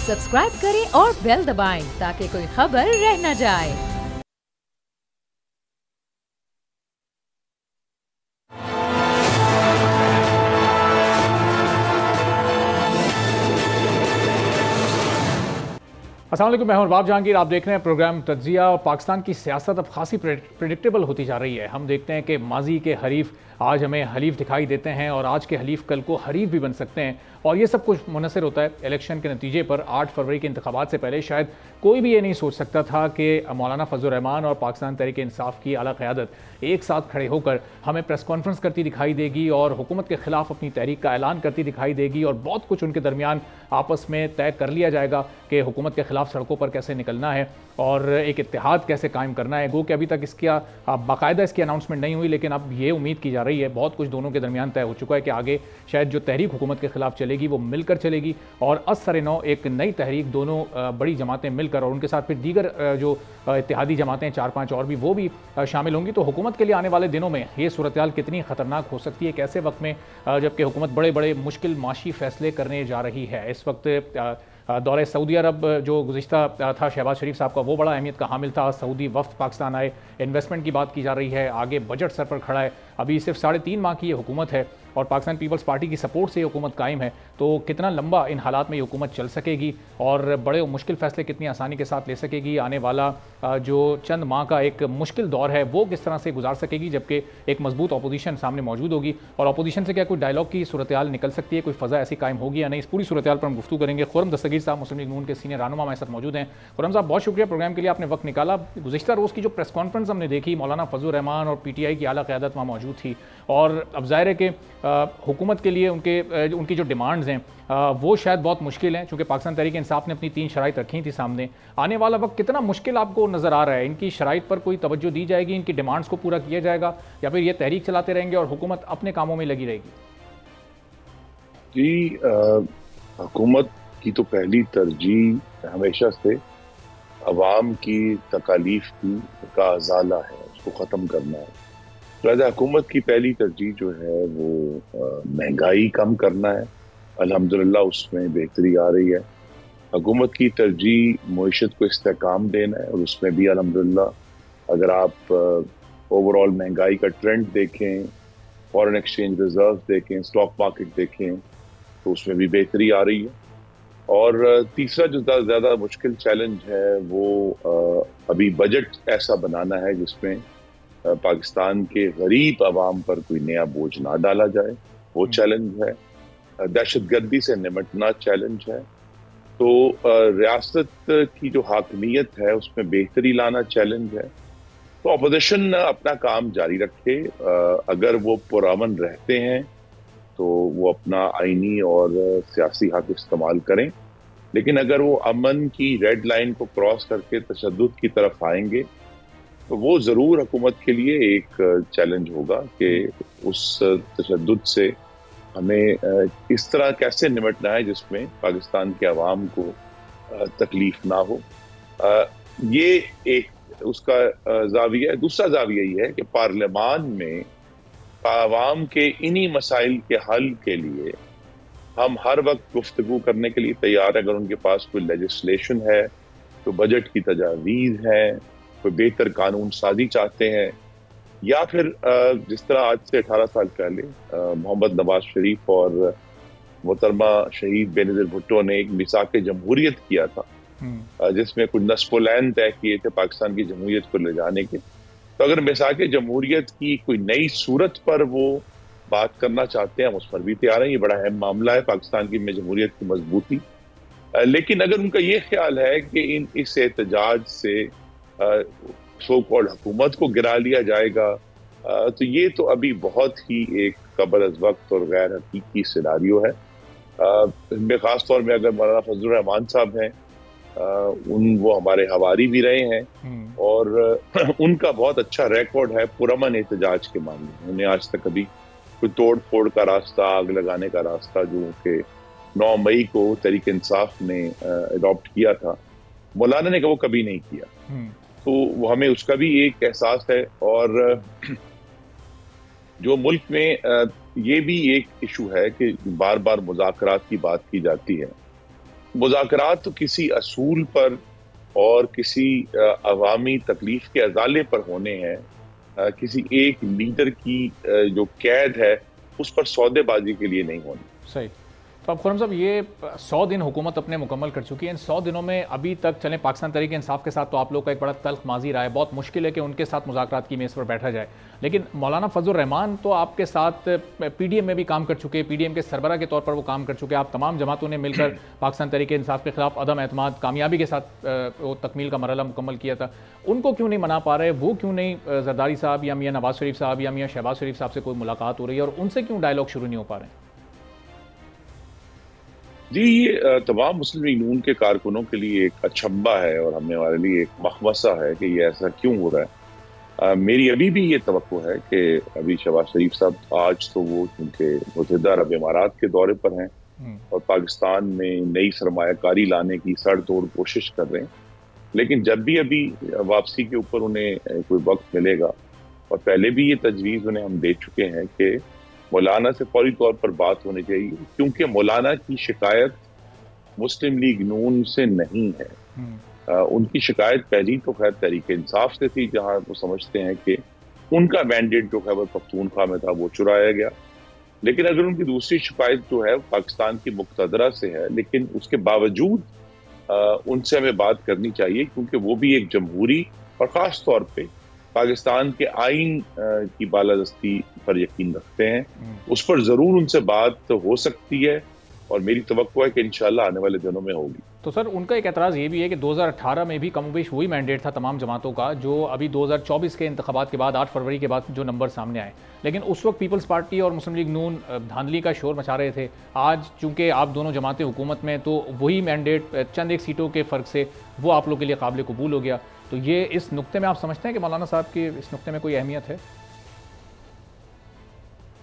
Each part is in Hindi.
सब्सक्राइब करें और बेल दबाएं ताकि कोई खबर रह न जाए। अस्सलाम वालेकुम, मैं हूं बाब जहांगीर। आप देख रहे हैं प्रोग्राम तज्जिया। और पाकिस्तान की सियासत अब खासी प्रेडिक्टेबल होती जा रही है। हम देखते हैं कि माजी के हरीफ आज हमें हलीफ दिखाई देते हैं और आज के हलीफ कल को हरीफ भी बन सकते हैं। और ये सब कुछ मुनसर होता है इलेक्शन के नतीजे पर। 8 फरवरी के इंतखाबात से पहले शायद कोई भी ये नहीं सोच सकता था कि मौलाना फजल रहमान और पाकिस्तान तहरीक इंसाफ की आला क़यादत एक साथ खड़े होकर हमें प्रेस कॉन्फ्रेंस करती दिखाई देगी और हुकूमत के खिलाफ अपनी तहरीक का ऐलान करती दिखाई देगी। और बहुत कुछ उनके दरमियान आपस में तय कर लिया जाएगा कि हुकूमत के खिलाफ सड़कों पर कैसे निकलना है और एक इत्तेहाद कैसे कायम करना है। गो कि अभी तक इसका बाकायदा इसकी अनाउंसमेंट नहीं हुई, लेकिन अब ये उम्मीद की जा रही है, बहुत कुछ दोनों के दरमियान तय हो चुका है कि आगे शायद जो तहरीक हुकूमत के खिलाफ चलेगी वो मिलकर चलेगी और असर नौ एक नई तहरीक दोनों बड़ी जमातें मिलकर और उनके साथ फिर दीगर जो इत्तेहादी जमातें 4-5 और भी वो भी शामिल होंगी। तो हुकूमत के लिए आने वाले दिनों में ये सूरत हाल कितनी ख़तरनाक हो सकती है, कैसे वक्त में जबकि हुकूमत बड़े बड़े मुश्किल माशी फैसले करने जा रही है। इस वक्त दौरे सऊदी अरब जो गुज़िश्ता था शहबाज शरीफ साहब का, वो बड़ा अहमियत का हामिल था। सऊदी वफ्द पाकिस्तान आए, इन्वेस्टमेंट की बात की जा रही है, आगे बजट सर पर खड़ा है। अभी सिर्फ 3.5 माह की ये हुकूमत है और पाकिस्तान पीपल्स पार्टी की सपोर्ट से ये हुकूमत कायम है। तो कितना लंबा इन हालात में ये हुकूमत चल सकेगी और बड़े मुश्किल फैसले कितनी आसानी के साथ ले सकेगी। आने वाला जो चंद माह का एक मुश्किल दौर है वो किस तरह से गुजार सकेगी, जबकि एक मजबूत अपोजिशन सामने मौजूद होगी। और अपोजिशन से क्या कोई डायलॉग की सूरत हाल निकल सकती है, कोई फ़ज़ा ऐसी कायम होगी या नहीं, इस पूरी सूरत हाल पर हम गुफ्तगू करेंगे। खुर्रम दस्तगीर साहब मुस्लिम लीग नून के सीनियर रहनुमा हमारे साथ मौजूद हैं। खुर्रम साहब, बहुत शुक्रिया प्रोग्राम के लिए, आपने वक्त निकाला। गुज़िश्ता रोज़ की जो प्रेस कॉन्फ्रेंस हमने देखी, मौलाना फजल रहमान और PTI की आला क़यादत वहाँ मौजूद थी और अब ज़ाहिर है कि हुकूमत के लिए उनकी जो डिमांड्स हैं वो शायद बहुत मुश्किल हैं, चूँकि पाकिस्तान तहरीक इंसाफ ने अपनी 3 शराइत रखी थी सामने। आने वाला वक्त कितना मुश्किल आपको नज़र आ रहा है? इनकी शराइत पर कोई तवज्जो दी जाएगी, इनकी डिमांड्स को पूरा किया जाएगा या फिर ये तहरीक चलाते रहेंगे और हुकूमत अपने कामों में लगी रहेगी? जी, हुकूमत की तो पहली तरजीह हमेशा से अवाम की तकालीफ का अजाला है, उसको ख़त्म करना है। लिहाजा हुकूमत की पहली तरजीह जो है वो महंगाई कम करना है। अल्हम्दुलिल्लाह उसमें बेहतरी आ रही है। हुकूमत की तरजीह मईशत को इस्तेहकाम देना है और उसमें भी अल्हम्दुलिल्लाह अगर आप ओवरऑल महंगाई का ट्रेंड देखें, फॉरेन एक्सचेंज रिजर्व देखें, स्टॉक मार्केट देखें, तो उसमें भी बेहतरी आ रही है। और तीसरा जो ज़्यादा मुश्किल चैलेंज है वो अभी बजट ऐसा बनाना है जिसमें पाकिस्तान के गरीब आवाम पर कोई नया बोझ ना डाला जाए, वो चैलेंज है। दहशतगर्दी से निपटना चैलेंज है। तो रियासत की जो हाकमियत है उसमें बेहतरी लाना चैलेंज है। तो अपोजिशन अपना काम जारी रखे। अगर वो पुरअमन रहते हैं तो वो अपना आईनी और सियासी हक इस्तेमाल करें, लेकिन अगर वो अमन की रेड लाइन को क्रॉस करके तशद्दुद की तरफ आएंगे तो वो ज़रूर हुकूमत के लिए एक चैलेंज होगा कि उस तशद्दुद से हमें इस तरह कैसे निपटना है जिसमें पाकिस्तान के अवाम को तकलीफ ना हो। ये एक उसका जाविया है। दूसरा जाविया ये है कि पार्लियामान में आवाम के इन्हीं मसाइल के हल के लिए हम हर वक्त गुफ्तगू करने के लिए तैयार हैं। अगर उनके पास कोई लेजिस्लेशन है, तो बजट की तजावीज़ है, कोई बेहतर कानून साजी चाहते हैं, या फिर जिस तरह आज से 18 साल पहले मोहम्मद नवाज शरीफ और मोहतरमा शहीद बेनज़ीर भुट्टो ने एक मिसाक जमहूरियत किया था जिसमें कुछ नस्फुलैन तय किए थे पाकिस्तान की जमहूरियत को ले जाने के। तो अगर मिसाक जमहूरियत की कोई नई सूरत पर वो बात करना चाहते हैं, हम उस पर भी तैयार हैं। ये बड़ा अहम मामला है पाकिस्तान की में जमहूरियत की मजबूती। लेकिन अगर उनका ये ख्याल है कि इस एहतजाज से सो कॉल्ड हुकूमत को गिरा लिया जाएगा, तो ये तो अभी बहुत ही एक कबल अज़ वक्त और गैर हकीकी सिनारियो है। इनमें ख़ास तौर में अगर मौलाना फजल रहमान साहब हैं, वो हमारे हवारी भी रहे हैं और उनका बहुत अच्छा रिकॉर्ड है पुरअमन एहतजाज के मामले में। उन्हें आज तक कभी कोई तोड़ फोड़ का रास्ता, आग लगाने का रास्ता जो कि 9 मई को तहरीक इंसाफ ने अडॉप्ट किया था, मौलाना ने वो कभी नहीं किया। तो वो हमें उसका भी एक एहसास है। और जो मुल्क में ये भी एक इशू है कि बार बार मुज़ाकरात की बात की जाती है। मुज़ाकरात तो किसी असूल पर और किसी अवामी तकलीफ के अजाले पर होने हैं। किसी एक लीडर की जो कैद है उस पर सौदेबाजी के लिए नहीं होनी। सही। तो अब खुर्रम साहब, ये 100 दिन हुकूमत अपने मुकम्मल कर चुकी है। इन 100 दिनों में अभी तक चलें पाकिस्तान तहरीक इंसाफ के साथ तो आप लोग का एक बड़ा तल्ख माजी रहा है, बहुत मुश्किल है कि उनके साथ मुज़ाकरात की मेज़ पर बैठा जाए। लेकिन मौलाना फजल रहमान तो आपके साथ PDM में भी काम कर चुके, PDM के सरबरा के तौर पर वो काम कर चुके। आप तमाम जमातों ने मिलकर पाकिस्तान तहरीक इंसाफ के खिलाफ अदम एतमाद कामयाबी के साथ वो तकमील का मरहला मुकम्मल किया था। उनको क्यों नहीं मना पा रहे? वो क्यों नहीं जरदारी साहब या मियाँ नवाज शरीफ साहब या मियाँ शहबाज शरीफ साहब से कोई मुलाकात हो रही है और उनसे क्यों डायलॉग शुरू नहीं हो पा रहे हैं? जी, ये तमाम मुस्लिम लीग नून के कारकुनों के लिए एक अचंभा है और हमारे लिए एक मखमसा है कि ये ऐसा क्यों हो रहा है। मेरी अभी भी ये तवक्को है कि अभी शहबाज शरीफ साहब आज तो वो चूंकि मुत्तहिदा अरब इमारात के दौरे पर हैं और पाकिस्तान में नई सरमायाकारी लाने की सड़ तोड़ कोशिश कर रहे हैं, लेकिन जब भी अभी वापसी के ऊपर उन्हें कोई वक्त मिलेगा, और पहले भी ये तजवीज़ उन्हें हम दे चुके हैं कि मौलाना से फौरी तौर पर बात होनी चाहिए, क्योंकि मौलाना की शिकायत मुस्लिम लीग नून से नहीं है। उनकी शिकायत पहली तो खैर तहरीक इंसाफ से थी, जहां वो समझते हैं कि उनका मैंडेट जो खैबर पख्तूनख्वा में था वो चुराया गया। लेकिन अगर उनकी दूसरी शिकायत जो है पाकिस्तान की मुक्तदरा से है, लेकिन उसके बावजूद उनसे हमें बात करनी चाहिए, क्योंकि वो भी एक जमहूरी और ख़ास तौर पे पाकिस्तान के आइन की बालादस्ती पर यकीन रखते हैं। उस पर ज़रूर उनसे बात हो सकती है और मेरी तवक्को है कि इंशाल्लाह आने वाले दिनों में होगी। तो सर, उनका एक एतराज़ ये भी है कि 2018 में भी कमोबेश वही मैंडेट था तमाम जमातों का जो अभी 2024 के इंतखाबात के बाद 8 फरवरी के बाद जो नंबर सामने आए, लेकिन उस वक्त पीपल्स पार्टी और मुस्लिम लीग नून धांधली का शोर मचा रहे थे। आज चूंकि आप दोनों जमातें हुकूमत में, तो वही मैंडेट चंद एक सीटों के फ़र्क से वो आप लोग के लिए काबिल कबूल हो गया। तो ये इस नुक्ते में आप समझते हैं कि मौलाना साहब की इस नुक्ते में कोई अहमियत है?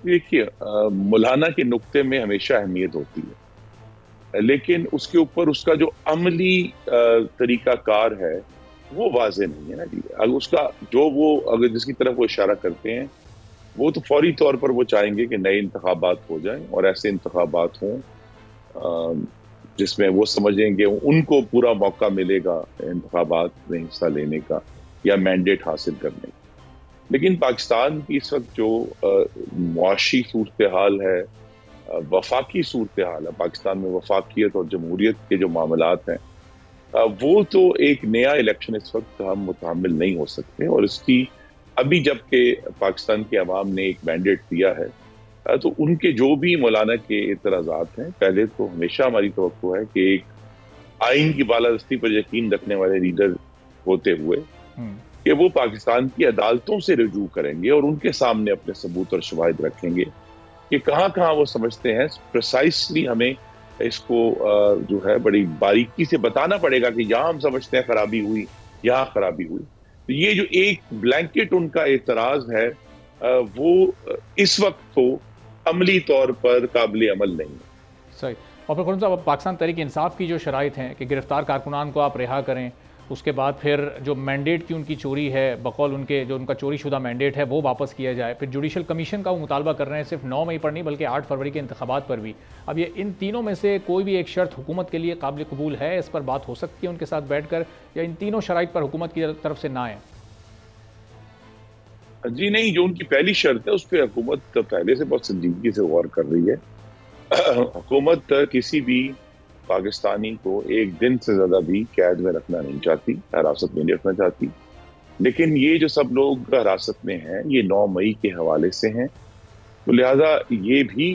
देखिए, मौलाना के नुक्ते में हमेशा अहमियत होती है, लेकिन उसके ऊपर उसका जो अमली तरीकाकार है वो वाज़ेह नहीं है ना जी। अगर उसका जो वो अगर जिसकी तरफ वो इशारा करते हैं, वो तो फौरी तौर पर वो चाहेंगे कि नए इंतखाबात हो जाएं और ऐसे इंतखाबात हों जिसमें वो समझेंगे उनको पूरा मौका मिलेगा इंतखाबात में हिस्सा लेने का या मैंडेट हासिल करने का। लेकिन पाकिस्तान की इस वक्त जो मुआशी सूरत हाल है, वफाकी सूरत हाल है, पाकिस्तान में वफाकियत और जमहूरियत के जो मामलात हैं, वो तो एक नया इलेक्शन इस वक्त हम मुतहम्मिल नहीं हो सकते। और इसकी अभी जबकि पाकिस्तान के अवाम ने एक मैंडेट दिया है, तो उनके जो भी मौलाना के एतराज़ात हैं, पहले तो हमेशा हमारी तवक्को है कि एक आइन की बालादस्ती पर यकीन रखने वाले लीडर होते हुए कि वो पाकिस्तान की अदालतों से रुजू करेंगे और उनके सामने अपने सबूत और शवाहिद रखेंगे कि कहाँ कहाँ वो समझते हैं। प्रिसाइसली हमें इसको जो है बड़ी बारीकी से बताना पड़ेगा कि यहाँ हम समझते हैं खराबी हुई, यहाँ खराबी हुई। तो ये जो एक ब्लैंकेट उनका एतराज़ है, वो इस वक्त तो अमली तौर पर काबिल अमल नहीं है। सही। और फिर खुर्रम साहब, पाकिस्तान तहरीक इंसाफ की जो शराइत हैं कि गिरफ्तार कारकुनान को आप रिहा करें, उसके बाद फिर जो मैंडेट की उनकी चोरी है, बकौल उनके जो उनका चोरी शुदा मैंडेट है वो वापस किया जाए, फिर जुडिशल कमीशन का वो मुतालबा कर रहे हैं सिर्फ 9 मई पर नहीं बल्कि 8 फरवरी के इंतखाबात पर भी। अब ये इन तीनों में से कोई भी एक शर्त हुकूमत के लिए काबिल कबूल है? इस पर बात हो सकती है उनके साथ बैठ कर, या इन तीनों शराइत पर हुकूमत की तरफ से ना आए? जी नहीं, जो उनकी पहली शर्त है उस पर हुकूमत पहले से बहुत संजीदगी से गौर कर रही है। हुकूमत किसी भी पाकिस्तानी को एक दिन से ज्यादा भी कैद में रखना नहीं चाहती, हिरासत में नहीं रखना चाहती। लेकिन ये जो सब लोग हिरासत में हैं ये 9 मई के हवाले से हैं, तो लिहाजा ये भी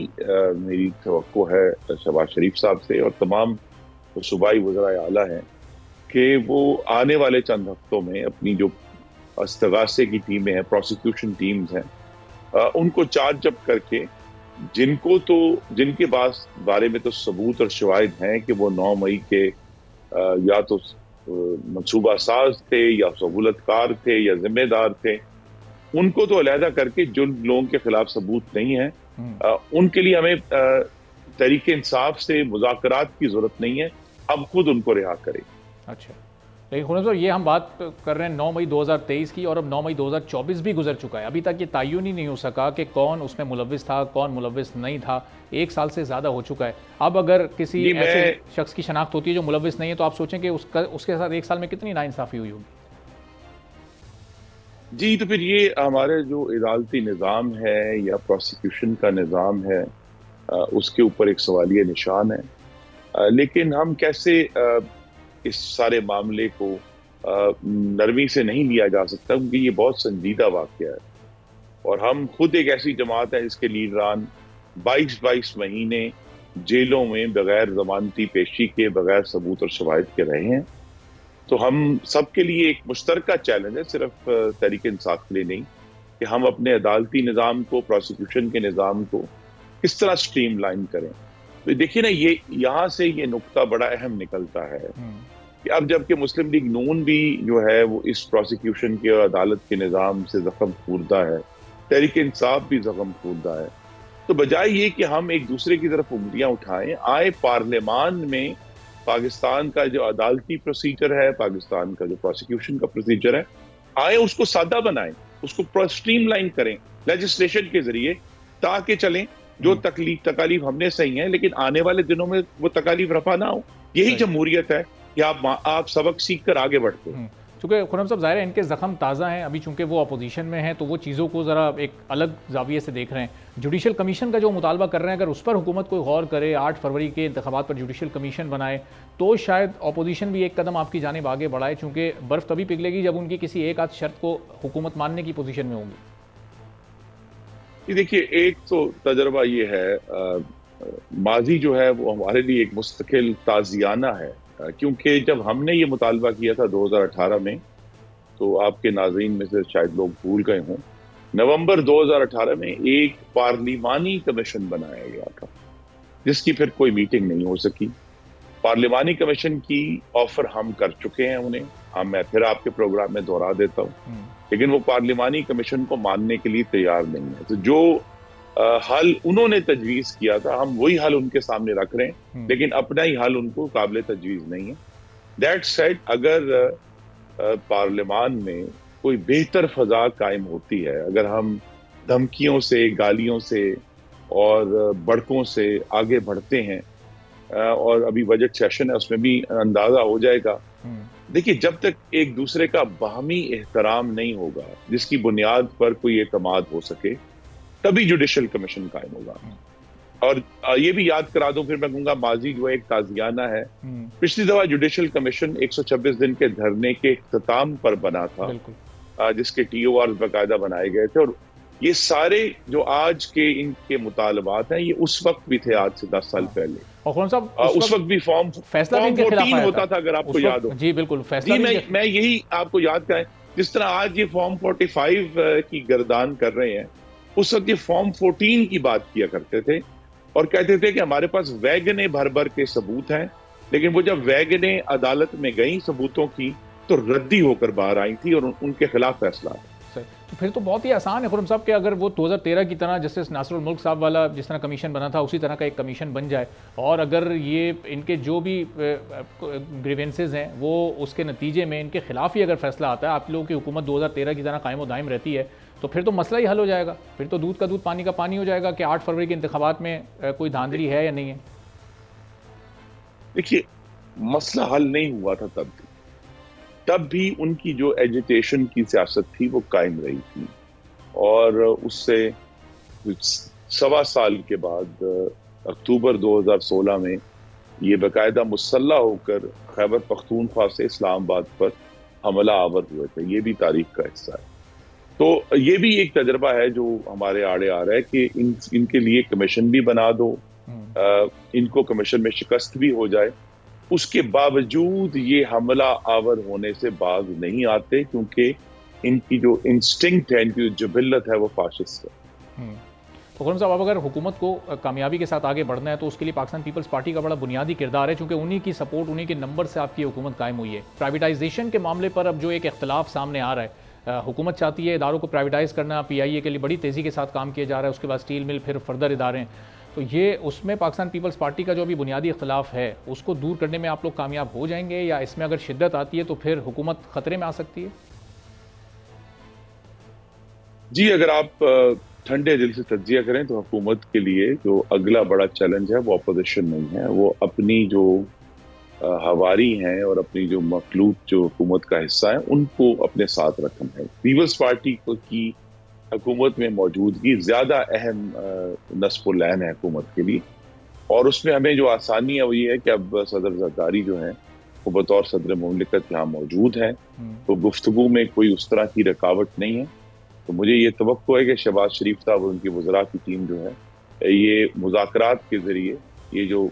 मेरी तवक्को है शहबाज शरीफ साहब से और तमाम सूबाई वज़राए आला हैं कि वो आने वाले चंद हफ्तों में अपनी जो इस्तगासे की टीमें हैं, प्रोसिक्यूशन टीम्स हैं, उनको चार्ज अप करके जिनके पास बारे में तो सबूत और शवाहिद हैं कि वो 9 मई के या तो मंसूबा साज थे या सहूलतकार थे या जिम्मेदार थे, उनको तो अलहदा करके जिन लोगों के खिलाफ सबूत नहीं है उनके लिए हमें तहरीक इंसाफ से मुज़ाकरात की जरूरत नहीं है, अब खुद उनको रिहा करें। अच्छा, लेकिन खुर्रम साहब, ये हम बात कर रहे हैं 9 मई 2023 की, और अब 9 मई 2024 भी गुजर चुका है। अभी तक ये तयन ही नहीं हो सका कि कौन उसमें मुलव्विस था, कौन मुलव्विस नहीं था। 1 साल से ज़्यादा हो चुका है। अब अगर किसी ऐसे शख्स की शनाख्त होती है जो मुलव्विस नहीं है, तो आप सोचें कि उसके साथ 1 साल में कितनी नाइंसाफ़ी हुई होगी। जी, तो फिर ये हमारे जो अदालती निज़ाम है या प्रोसिक्यूशन का निज़ाम है, उसके ऊपर एक सवालिया निशान है। लेकिन हम कैसे इस सारे मामले को नरमी से नहीं लिया जा सकता, क्योंकि ये बहुत संजीदा वाक़या है और हम खुद एक ऐसी जमात है जिसके लीडरान 22-22 महीने जेलों में बगैर जमानती पेशी के, बगैर सबूत और शवाहिद के रहे हैं। तो हम सबके लिए एक मुश्तरका चैलेंज है, सिर्फ तहरीक इंसाफ के लिए नहीं, कि हम अपने अदालती निज़ाम को, प्रोसिक्यूशन के निज़ाम को किस तरह स्ट्रीमलाइन करें। तो देखिए ना, ये यहाँ से ये नुक्ता बड़ा अहम निकलता है कि अब जबकि मुस्लिम लीग नून भी जो है वो इस प्रोसिक्यूशन के और अदालत के निज़ाम से जख्म खूर्दा है, तहरीक इंसाफ भी जख्म खूर्दा है, तो बजाय ये कि हम एक दूसरे की तरफ उंगलियां उठाएं, आए पार्लियामान में पाकिस्तान का जो अदालती प्रोसीजर है, पाकिस्तान का जो प्रोसिक्यूशन का प्रोसीजर है, आए उसको सादा बनाएं, उसको स्ट्रीमलाइन करें लेजिस्लेशन के जरिए, ताकि चलें जो तकालीफ हमने सही है, लेकिन आने वाले दिनों में वो तकालीफ रफा ना हो। यही जमहूरियत है कि आप सबक सीख कर आगे बढ़ते हैं। चूँकि खुर्रम साहब, ज़ाहिर है इनके ज़ख्म ताज़ा हैं अभी, चूँकि वो अपोजिशन में हैं, तो वो चीज़ों को ज़रा एक अलग जाविये से देख रहे हैं। जुडिशल कमीशन का जो मुतालबा कर रहे हैं, अगर उस पर हुकूमत कोई गौर करे, 8 फरवरी के इंतखाबात पर जुडिशल कमीशन बनाए, तो शायद अपोजिशन भी एक कदम आपकी जानिब आगे बढ़ाए, चूँकि बर्फ़ तभी पिघलेगी जब उनकी किसी एक आध शर्त को हुकूमत मानने की पोजीशन में होगी। देखिए, एक तो तजर्बा ये है, माजी जो है वो हमारे लिए एक मुस्तकिल ताज़ियाना है, क्योंकि जब हमने ये मुतालबा किया था 2018 में, तो आपके नाज़रीन में से शायद लोग भूल गए हों, नवंबर 2018 में एक पार्लिमानी कमीशन बनाया गया था, जिसकी फिर कोई मीटिंग नहीं हो सकी। पार्लिमानी कमीशन की ऑफर हम कर चुके हैं उन्हें, मैं फिर आपके प्रोग्राम में दोहरा देता हूँ, लेकिन वो पार्लिमानी कमीशन को मानने के लिए तैयार नहीं है। तो जो हल उन्होंने तजवीज़ किया था, हम वही हल उनके सामने रख रहे हैं, लेकिन अपना ही हल उनको काबिल तजवीज़ नहीं है। दैट सेड, अगर पार्लियामान में कोई बेहतर फ़ज़ा कायम होती है, अगर हम धमकियों से, गालियों से और बड़कों से आगे बढ़ते हैं, और अभी बजट सेशन है उसमें भी अंदाज़ा हो जाएगा। देखिए, जब तक एक दूसरे का बाहमी एहतराम नहीं होगा, जिसकी बुनियाद पर कोई एतमाद हो सके, तभी जुडिशल कमीशन कायम होगा। और ये भी याद करा दूं, फिर मैं कहूंगा, माजी जो एक ताजियाना है, पिछली दफा जुडिशल कमीशन 126 दिन के धरने के इख्तिताम पर बना था, जिसके TOR बाकायदा बनाए गए थे, और ये सारे जो आज के इनके मुतालबात हैं, ये उस वक्त भी थे, आज से 10 साल पहले। और कौन साहब, उस वक्त भी फॉर्म 14 होता था, अगर आपको याद हो। जी बिल्कुल, फैसला मैं यही आपको याद कराएं, जिस तरह आज ये फॉर्म 45 की गर्दान कर रहे हैं, उस वक्त ये फॉर्म 14 की बात किया करते थे और कहते थे कि हमारे पास वैगने भर भर के सबूत हैं, लेकिन वो जब वैगने अदालत में गई सबूतों की, तो रद्दी होकर बाहर आई थी और उनके खिलाफ फैसला। तो फिर तो बहुत ही आसान है खुर्रम साहब कि अगर वो 2013 की तरह जस्टिस नासिरुल मुल्क साहब वाला जिस तरह कमीशन बना था, उसी तरह का एक कमीशन बन जाए, और अगर ये इनके जो भी ग्रीवेंसेज हैं वो उसके नतीजे में इनके खिलाफ ही अगर फैसला आता है, आप लोगों की हुकूमत 2013 की तरह कायम दायम रहती है, तो फिर तो मसला ही हल हो जाएगा। फिर तो दूध का दूध पानी का पानी हो जाएगा कि 8 फरवरी के इंतखाबात में कोई धांधली है या नहीं है। देखिए, मसला हल नहीं हुआ था तब भी उनकी जो एजिटेशन की सियासत थी वो कायम रही थी, और उससे 1.25 साल के बाद अक्टूबर 2016 में ये बाकायदा मुसल्ला होकर खैबर पख्तूनख्वा से इस्लामाबाद पर हमला आवर हुए थे। ये भी तारीख का हिस्सा है। तो ये भी एक तजर्बा है जो हमारे आड़े आ रहा है कि इनके लिए कमीशन भी बना दो, इनको कमीशन में शिकस्त भी हो जाए, उसके बावजूद ये हमला आवर होने से बाज नहीं आते, क्योंकि इनकी जो इंस्टिंक्ट है, इनकी जो जबिल्लत है, वो फाशिस्ट है। तो खुर्रम साहब, अब अगर हुकूमत को कामयाबी के साथ आगे बढ़ना है, तो उसके लिए पाकिस्तान पीपल्स पार्टी का बड़ा बुनियादी किरदार है, क्योंकि उन्हीं की सपोर्ट, उन्हीं के नंबर से आपकी हुकूमत कायम हुई है। प्राइवेटाइजेशन के मामले पर अब जो एक इख्तलाफ सामने आ रहा है, हुकूमत चाहती है इदारों को प्राइवेटाइज करना, PIA के लिए बड़ी तेज़ी के साथ काम किया जा रहा है, उसके बाद स्टील मिल, फिर फर्दर इदारे। तो ये उसमें पाकिस्तान पीपल्स पार्टी का जो अभी बुनियादी इख्तिलाफ है उसको दूर करने में आप लोग कामयाब हो जाएंगे, या इसमें अगर शिद्दत आती है तो फिर हुकूमत खतरे में आ सकती है? जी, अगर आप ठंडे दिल से तज्जिया करें तो हुकूमत के लिए जो अगला बड़ा चैलेंज है वो अपोजिशन नहीं है, वो अपनी जो हवारी हैं और अपनी जो मखलूक जो हुकूमत का हिस्सा है उनको अपने साथ रखना है। पीपल्स पार्टी की हुकूमत में मौजूदगी ज्यादा अहम नस्ब लैन है हुकूमत के लिए, और उसमें हमें जो आसानी है वो ये है कि अब सदर जरदारी जो है वो बतौर सदर मुमलिकत यहाँ मौजूद है, तो गुफ्तगू में कोई उस तरह की रुकावट नहीं है। तो मुझे ये तवक्को है कि शहबाज शरीफ साहब और उनकी वज़रा की टीम जो है ये मुज़ाकरात के जरिए ये जो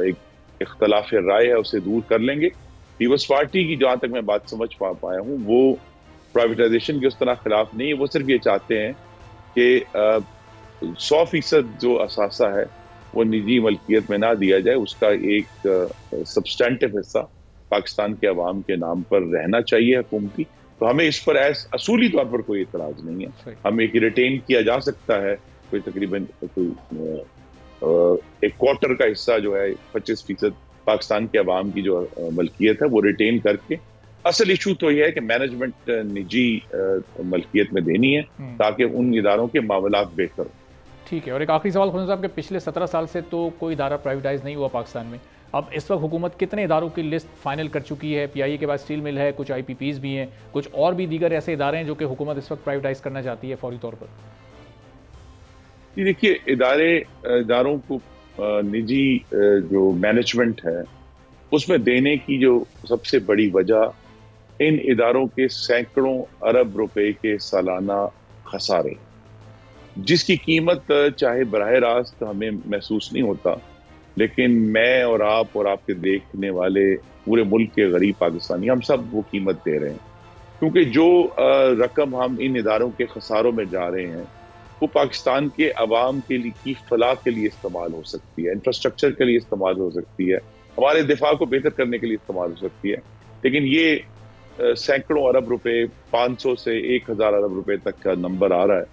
एक इख्तलाफ राय है उसे दूर कर लेंगे। पीपल्स पार्टी की जहाँ तक मैं बात समझ पाया हूँ वो प्राइवेटाइजेशन के उस तरह खिलाफ नहीं है, वो सिर्फ ये चाहते हैं कि 100% जो असासा है वो निजी मलकियत में ना दिया जाए, उसका एक सब्सटेंटिव हिस्सा पाकिस्तान के अवाम के नाम पर रहना चाहिए हुकूमती। तो हमें इस पर असूली तौर पर कोई इतराज नहीं है, हमें एक रिटेन किया जा सकता है, कोई तकरीबन एक क्वार्टर का हिस्सा जो है 25% पाकिस्तान के अवाम की जो मलकियत है वो रिटेन करके। असल इशू तो यह है कि मैनेजमेंट निजी मलकियत में देनी है ताकि उन इदारों के मामलात बेहतर हो। ठीक है, और एक आखिरी सवाल खुद साहब के, पिछले 17 साल से तो कोई इदारा प्राइवेटाइज नहीं हुआ पाकिस्तान में, अब इस वक्त हुकूमत कितने इदारों की लिस्ट फाइनल कर चुकी है? PIA के बाद स्टील मिल है, कुछ IPPs भी हैं, कुछ और भी दीगर ऐसे इदारे हैं जो कि हुकूमत इस वक्त प्राइवेटाइज करना चाहती है फौरी तौर पर? देखिए, इदारों को निजी जो मैनेजमेंट है उसमें देने की जो सबसे बड़ी वजह इन इदारों के सैकड़ों अरब रुपए के सालाना खसारे, जिसकी कीमत चाहे बराह रास्त हमें महसूस नहीं होता, लेकिन मैं और आप और आपके देखने वाले पूरे मुल्क के गरीब पाकिस्तानी हम सब वो कीमत दे रहे हैं, क्योंकि जो रकम हम इन इदारों के खसारों में जा रहे हैं वो पाकिस्तान के अवाम के लिए की फलाह के लिए इस्तेमाल हो सकती है, इंफ्रास्ट्रक्चर के लिए इस्तेमाल हो सकती है, हमारे दिफा को बेहतर करने के लिए इस्तेमाल हो सकती है। लेकिन ये सैकड़ों अरब रुपए, 500 से 1000 अरब रुपए तक का नंबर आ रहा है।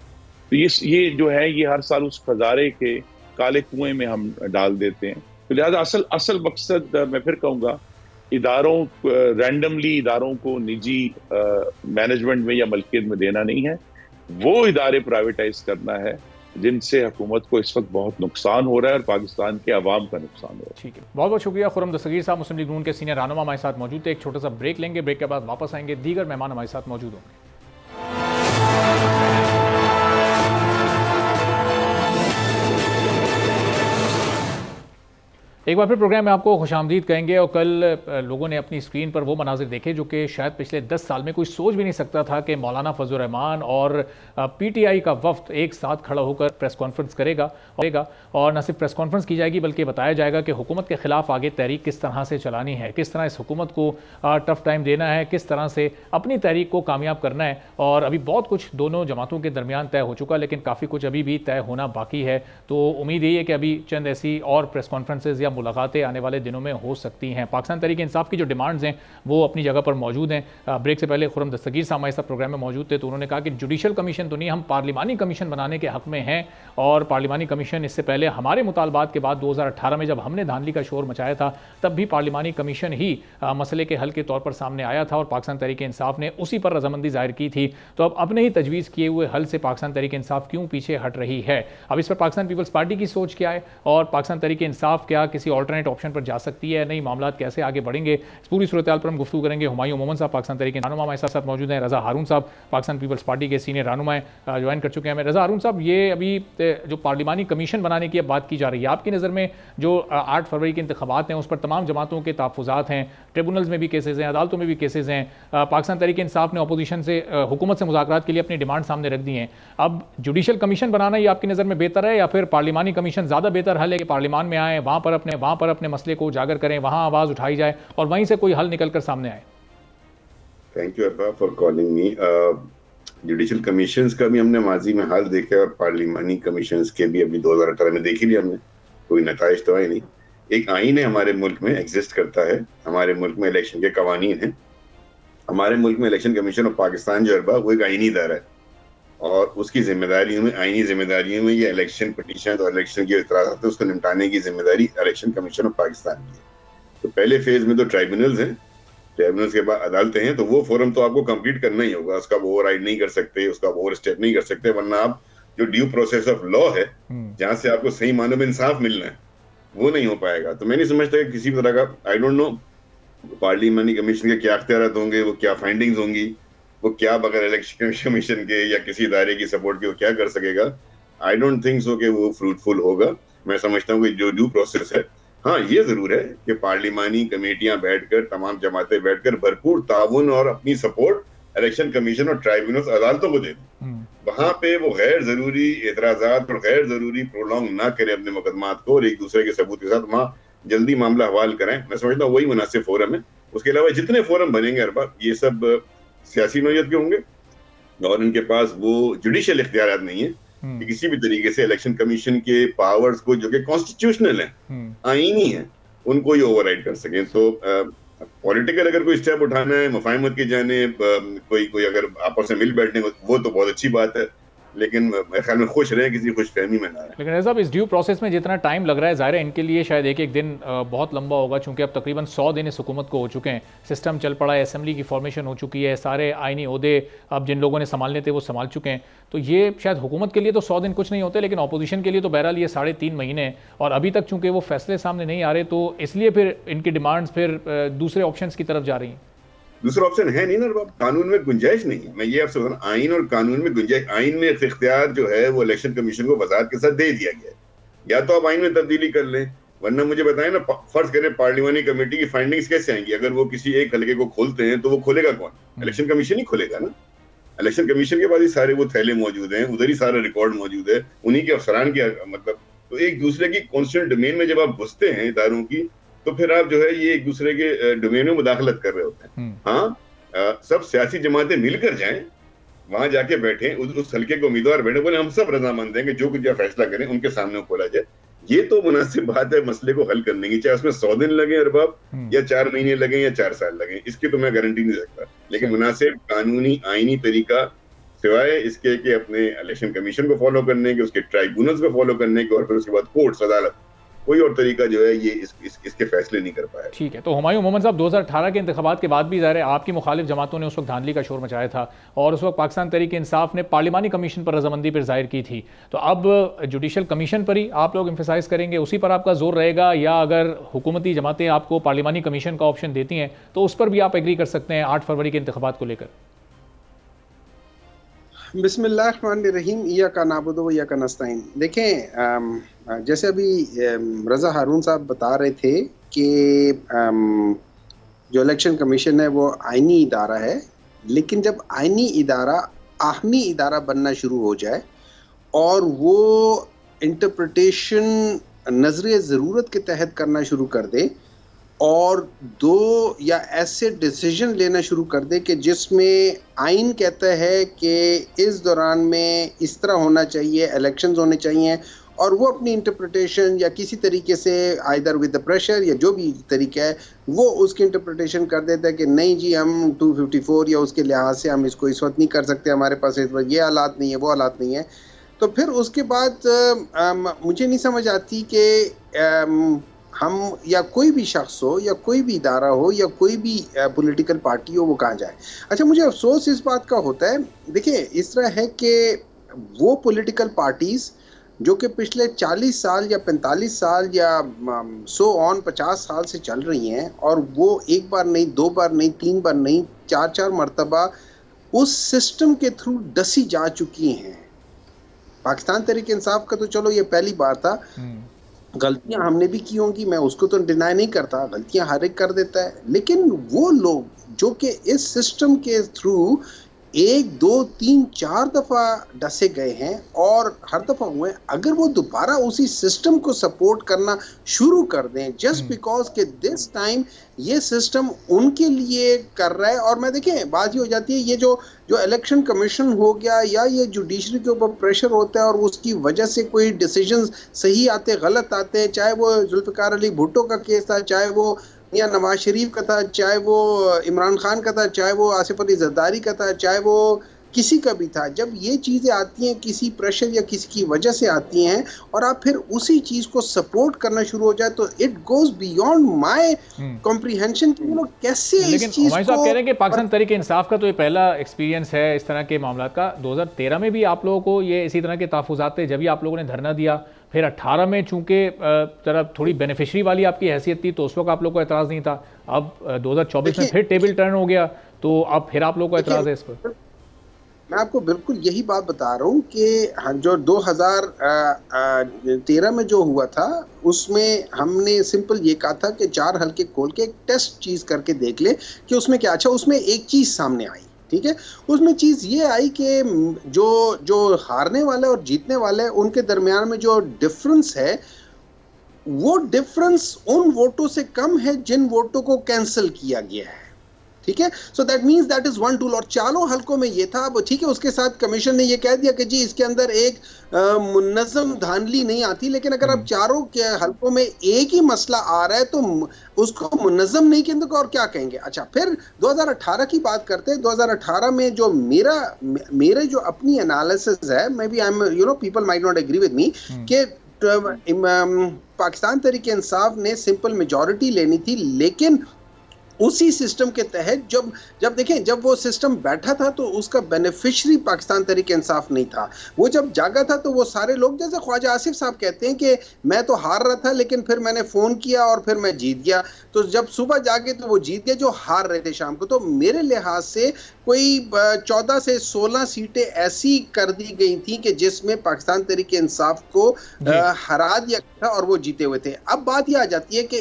तो ये जो है ये हर साल उस खजारे के काले कुएं में हम डाल देते हैं। तो लिहाजा असल मकसद मैं फिर कहूँगा, इदारों रैंडमली इदारों को निजी मैनेजमेंट में या मलकियत में देना नहीं है, वो इदारे प्राइवेटाइज करना है जिनसे हुकूमत को इस वक्त बहुत नुकसान हो रहा है और पाकिस्तान के अवाम का नुकसान हो रहा है। ठीक है, बहुत बहुत शुक्रिया। खुर्रम दस्तगीर साहब मुस्लिम लीग नून के सीनियर रहनुमा हमारे साथ मौजूद थे। एक छोटा सा ब्रेक लेंगे, ब्रेक के बाद वापस आएंगे, दीगर मेहमान हमारे साथ मौजूद होंगे। एक बार फिर प्रोग्राम में आपको खुशामदीद कहेंगे। और कल लोगों ने अपनी स्क्रीन पर वो मनाजिर देखे जो कि शायद पिछले 10 साल में कोई सोच भी नहीं सकता था कि मौलाना फजल रहमान और PTI का वफ्द एक साथ खड़ा होकर प्रेस कॉन्फ्रेंस करेगा, और न सिर्फ प्रेस कॉन्फ्रेंस की जाएगी बल्कि बताया जाएगा कि हुकूमत के खिलाफ आगे तहरीक किस तरह से चलानी है, किस तरह इस हुकूमत को टफ टाइम देना है, किस तरह से अपनी तहरीक को कामयाब करना है। और अभी बहुत कुछ दोनों जमातों के दरमियान तय हो चुका, लेकिन काफ़ी कुछ अभी भी तय होना बाकी है। तो उम्मीद यही है कि अभी चंद ऐसी और प्रेस कॉन्फ्रेंसेज या मुलाकातें आने वाले दिनों में हो सकती हैं। पाकिस्तान तहरीक इंसाफ की जो डिमांड्स हैं वो अपनी जगह पर मौजूद हैं। ब्रेक से पहले खुर्रम दस्तगीर साहब हमारे साथ प्रोग्राम में मौजूद थे, तो उन्होंने कहा कि जुडिशल कमीशन तो नहीं, हम पार्लिमानी कमीशन बनाने के हक में हैं। और पार्लिमानी कमीशन इससे पहले हमारे मुतालबात के बाद 2018 में जब हमने धांधली का शोर मचाया था तब भी पार्लिमानी कमीशन ही मसले के हल के तौर पर सामने आया था और पाकिस्तान तहरीक इंसाफ ने उसी पर रजामंदी जाहिर की थी। तो अब अपने ही तजवीज़ किए हुए हल से पाकिस्तान तहरीक इंसाफ क्यों पीछे हट रही है? अब इस पर पाकिस्तान पीपल्स पार्टी की सोच क्या है और पाकिस्तान तहरीक इंसाफ क्या किसी ऑल्टरनेट ऑप्शन पर जा सकती है, नहीं मामला कैसे आगे बढ़ेंगे, इस पूरी सूरत हाल पर हम गुफ्तगू करेंगे। हुमायूं मोमन साहब पाकिस्तान तहरीक रहनुमा हमारे साथ मौजूद हैं, रज़ा हारून साहब पाकिस्तान पीपल्स पार्टी के सीनियर रहनुमा ज्वाइन कर चुके हैं। रज़ा हारून साहब, ये अभी जो पार्लिमानी कमीशन बनाने की अब बात की जा रही है, आपकी नज़र में जो 8 फरवरी के इंतखाबात हैं उस पर तमाम जमातों के तहफ़्फ़ुज़ात हैं, ट्रिब्यूनल्स में भी केसेज हैं, अदालतों में भी केसेज हैं, पाकिस्तान तहरीक इंसाफ ने अपोजिशन से हुकूमत से मुज़ाकरात के लिए अपनी डिमांड सामने रख दी हैं। अब जुडिशल कमीशन बनाना ये आपकी नज़र में बेहतर है या फिर पार्लिमानी कमीशन ज़्यादा बेहतर हल है कि पार्लिमान में आए, वहाँ पर अपने मसले को उजागर करें, वहाँ आवाज़ उठाई जाए और वहीं से कोई हल निकल कर सामने आए? थैंक यू अब्बा for calling me. Judicial commissions का भी हमने माजी में हाल देखा और पार्लिमानी कमीशंस के भी अभी 2018 में देखी भी हमने, कोई नताइज तो है नहीं। एक आइन है हमारे मुल्क में एग्जिस्ट करता है, हमारे मुल्क में इलेक्शन के कवानीन हैं, हमारे मुल्क में इलेक्शन कमीशन ऑफ पाकिस्तान जो है वो एक आइनी इदारा है और उसकी जिम्मेदारियों में, आईनी जिम्मेदारियों में, ये इलेक्शन पिटीशन और इलेक्शन के इतराज़ात है उसको निपटाने की जिम्मेदारी इलेक्शन कमीशन ऑफ पाकिस्तान की है। तो पहले फेज में तो ट्राइब्यूनल्स हैं, ट्राइब्यूनल्स के बाद अदालतें हैं, तो वो फोरम तो आपको कंप्लीट करना ही होगा, उसका ओवरराइड नहीं कर सकते, उसका ओवर स्टेप नहीं कर सकते, वरना आप जो ड्यू प्रोसेस ऑफ लॉ है जहां से आपको सही मानों में इंसाफ मिलना है वो नहीं हो पाएगा। तो मैं नहीं समझता कि किसी भी तरह का, I don't know parliamentary commission के क्या अख्तियारात होंगे, वो क्या फाइंडिंग्स होंगी, वो क्या बगैर इलेक्शन कमीशन के या किसी इदारे की सपोर्ट के वो क्या कर सकेगा। आई डोंट थिंक सो कि वो फ्रूटफुल होगा। मैं समझता हूँ कि जो ड्यू प्रोसेस है, हाँ ये जरूर है कि पार्लिमानी कमेटियां बैठकर, तमाम जमातें बैठकर भरपूर ताउन और अपनी सपोर्ट इलेक्शन कमीशन और ट्राइब्यूनल्स अदालतों को दे दें। वहां पे वो गैर जरूरी एतराजात और गैर जरूरी प्रोलॉन्ग ना करें अपने मुकदमात को और एक दूसरे के सबूत के साथ वहां जल्दी मामला हवाल कराएं। मैं समझता हूँ वही मुनासिब फोरम है। उसके अलावा जितने फोरम बनेंगे अरबाब, ये सब सियासी नौयत के होंगे और इनके पास वो जुडिशियल इख्तियारात नहीं है कि किसी भी तरीके से इलेक्शन कमीशन के पावर्स को, जो कि कॉन्स्टिट्यूशनल है, आईनी है, उनको ये ओवरराइड कर सकें। तो पॉलिटिकल अगर कोई स्टेप उठाना है, मुफाहमत की जाने कोई अगर आपस में मिल बैठने, वो तो बहुत अच्छी बात है, लेकिन मेरे ख्याल में खुश रहे, किसी खुशफहमी में ना रहे। लेकिन साहब इस ड्यू प्रोसेस में जितना टाइम लग रहा है, ज़ाहिर है इनके लिए शायद एक दिन बहुत लंबा होगा, चूंकि अब तकरीबन 100 दिन इस हुकूमत को हो चुके हैं, सिस्टम चल पड़ा है, असेंबली की फॉर्मेशन हो चुकी है, सारे आईनी ओहदे अब जिन लोगों ने संभालने थे वो संभाल चुके हैं। तो ये शायद हुकूमत के लिए तो 100 दिन कुछ नहीं होते, लेकिन अपोजिशन के लिए तो बहरहाल ये 3.5 महीने, और अभी तक चूंकि वो फैसले सामने नहीं आ रहे, तो इसलिए फिर इनकी डिमांड्स फिर दूसरे ऑप्शन की तरफ जा रही हैं। दूसरा ऑप्शन है नहीं ना, कानून में गुंजाइश नहीं है। मैं ये आपसे बता, आइन और कानून में गुंजाइश, आइन में इख्तियार जो है वो इलेक्शन कमीशन को वज़ाहत के साथ दे दिया गया है, या तो आप आइन में तब्दीली कर लें, वरना मुझे बताएं ना, फर्ज करें पार्लियामानी कमेटी की फाइंडिंग्स कैसे आएंगी? अगर वो किसी एक हल्के को खोलते हैं तो वो खोलेगा कौन? इलेक्शन कमीशन ही खोलेगा ना। इलेक्शन कमीशन के पास ही सारे वो थैले मौजूद हैं, उधर ही सारा रिकॉर्ड मौजूद है, उन्हीं के अफसरान की, मतलब तो एक दूसरे की कॉन्स्टिट्यूंट डोमेन में जब आप घुसते हैं इदारों की, तो फिर आप जो है ये एक दूसरे के डोमेन में मुदाखलत कर रहे होते हैं। हाँ, सब सियासी जमातें मिलकर जाएं, वहां जाके बैठे, उस हल्के के उम्मीदवार बैठे, बोले हम सब रजामंद हैं कि जो कुछ फैसला करें उनके सामने खोला जाए। ये तो मुनासिब बात है मसले को हल करने की, चाहे उसमें 100 दिन लगे अरबाब, या 4 महीने लगे, या 4 साल लगे, इसकी तो मैं गारंटी नहीं सकता। लेकिन मुनासिब कानूनी आईनी तरीका, सिवाय इसके कि अपने इलेक्शन कमीशन को फॉलो करने के, उसके ट्राइब्यूनल्स को फॉलो करने के, और फिर उसके बाद कोर्ट्स, अदालत, कोई और तरीका जो है ये इसके फैसले नहीं कर पाया। ठीक है, तो हुमायूं मोहम्मद साहब 2018 के इंतखाबात के बाद भी ज़ाहिर है आपकी मुखालिफ जमातों ने उस वक्त धांधली का शोर मचाया था, और उस वक्त पाकिस्तान तहरीक इंसाफ ने पार्लिमानी कमीशन पर रजामंदी पर जाहिर की थी। तो अब जुडिशल कमीशन पर ही आप लोग एम्फेसाइज करेंगे, उसी पर आपका जोर रहेगा, या अगर हुकूमती जमातें आपको पार्लिमानी कमीशन का ऑप्शन देती हैं तो उस पर भी आप एग्री कर सकते हैं 8 फरवरी के इंतखाबात को लेकर? बिस्मिल्लाहिर्रहमानिर्रहीम, इय्याका नअबुदु व इय्याका नस्तईन। देखें, जैसे अभी रज़ा हारून साहब बता रहे थे कि जो इलेक्शन कमीशन है वो आईनी इदारा है, लेकिन जब आईनी इदारा आहमी इदारा बनना शुरू हो जाए और वो इंटरप्रिटेशन नजरिए ज़रूरत के तहत करना शुरू कर दे, और 2 या ऐसे डिसीजन लेना शुरू कर दे कि जिसमें आइन कहता है कि इस दौरान में इस तरह होना चाहिए, इलेक्शंस होने चाहिए, और वो अपनी इंटरप्रिटेशन या किसी तरीके से आइदर विद द प्रेशर या जो भी तरीका है वो उसकी इंटरप्रिटेशन कर देता है कि नहीं जी हम 254 या उसके लिहाज से हम इसको इस वक्त नहीं कर सकते, हमारे पास इस वक्त ये हालात नहीं है, वो हालात नहीं है। तो फिर उसके बाद मुझे नहीं समझ आती कि हम या कोई भी शख्स हो या कोई भी इदारा हो या कोई भी पॉलिटिकल पार्टी हो वो कहाँ जाए। अच्छा, मुझे अफसोस इस बात का होता है, देखिए इस तरह है कि वो पॉलिटिकल पार्टीज़ जो कि पिछले 40 साल या 45 साल या 50 साल से चल रही हैं, और वो एक बार नहीं, 2 बार नहीं, 3 बार नहीं, 4 मरतबा उस सिस्टम के थ्रू डसी जा चुकी हैं। पाकिस्तान तहरीक इंसाफ का तो चलो ये पहली बार था, गलतियां हमने भी की होंगी, मैं उसको तो डिनाई नहीं करता, गलतियां हर एक कर देता है, लेकिन वो लोग जो कि इस सिस्टम के थ्रू 1, 2, 3, 4 दफ़ा डसे गए हैं और हर दफ़ा हुए, अगर वो दोबारा उसी सिस्टम को सपोर्ट करना शुरू कर दें जस्ट बिकॉज कि दिस टाइम ये सिस्टम उनके लिए कर रहा है, और मैं देखें बात ये हो जाती है, ये जो इलेक्शन कमीशन हो गया या ये जुडिशरी के ऊपर प्रेशर होता है और उसकी वजह से कोई डिसीजंस सही आते गलत आते हैं, चाहे वो जुल्फ़िकार अली भुट्टो का केस था, चाहे वो या नवाज शरीफ का था, चाहे वो इमरान खान का था, चाहे वो आसिफ अली जरदारी का था, चाहे वो किसी का भी था, जब ये चीजें आती हैं किसी प्रेशर या किसी की वजह से आती हैं और आप फिर उसी चीज को सपोर्ट करना शुरू हो जाए तो it goes beyond my comprehension कि वो लोग कैसे लेकिन इस चीज हमारे साहब कह रहे हैं कि पाकिस्तान तहरीक इंसाफ का तो ये पहला एक्सपीरियंस है इस तरह के मामला का। 2013 में भी आप लोगों को ये इसी तरह के तहफ़्फ़ुज़ात थे, जब भी आप लोगों ने धरना दिया। फिर 18 में चूंकि जरा थोड़ी बेनिफिशरी वाली आपकी हैसियत थी तो उस वक्त आप लोगों को एतराज़ नहीं था। अब 2024 में फिर टेबल टर्न हो गया तो अब फिर आप लोगों को एतराज़ है इस पर। मैं आपको बिल्कुल यही बात बता रहा हूँ कि जो 2013 में जो हुआ था उसमें हमने सिंपल ये कहा था कि 4 हल्के खोल के एक टेस्ट चीज करके देख ले कि उसमें क्या। अच्छा, उसमें एक चीज सामने आई, ठीक है, उसमें चीज ये आई कि जो हारने वाले और जीतने वाले उनके दरमियान में जो डिफरेंस है वो डिफरेंस उन वोटों से कम है जिन वोटों को कैंसिल किया गया है, ठीक है। So that means that is one tool. और चारों हलकों में ये था, अब ठीक है, उसके साथ कमीशन ने ये कह दिया कि जी इसके अंदर एक मुनज़्ज़म धांधली नहीं आती, लेकिन अगर अब चारों के हलकों में एक ही मसला आ रहा है तो उसको मुनज़्ज़म नहीं कहेंगे तो और क्या कहेंगे। अच्छा, फिर 2018 की बात करते हैं। 2018 में जो मेरे जो अपनी एनालिसिस है, maybe I am people might not agree with me, कि पाकिस्तान तहरीक इंसाफ ने सिंपल मेजॉरिटी लेनी थी, लेकिन उसी सिस्टम के तहत जब देखें, जब वो सिस्टम बैठा था तो उसका बेनिफिशियरी पाकिस्तान तहरीक इंसाफ नहीं था। वो जब जागा था तो वो सारे लोग, जैसे ख्वाजा आसिफ साहब कहते हैं कि मैं तो हार रहा था लेकिन फिर मैंने फोन किया और फिर मैं जीत गया, तो जब सुबह जागे तो वो जीत गए जो हार रहे थे शाम को। तो मेरे लिहाज से कोई 14 से 16 सीटें ऐसी कर दी गई थी कि जिसमें पाकिस्तान तहरीक इंसाफ को हरा दिया था और वो जीते हुए थे। अब बात यह आ जाती है कि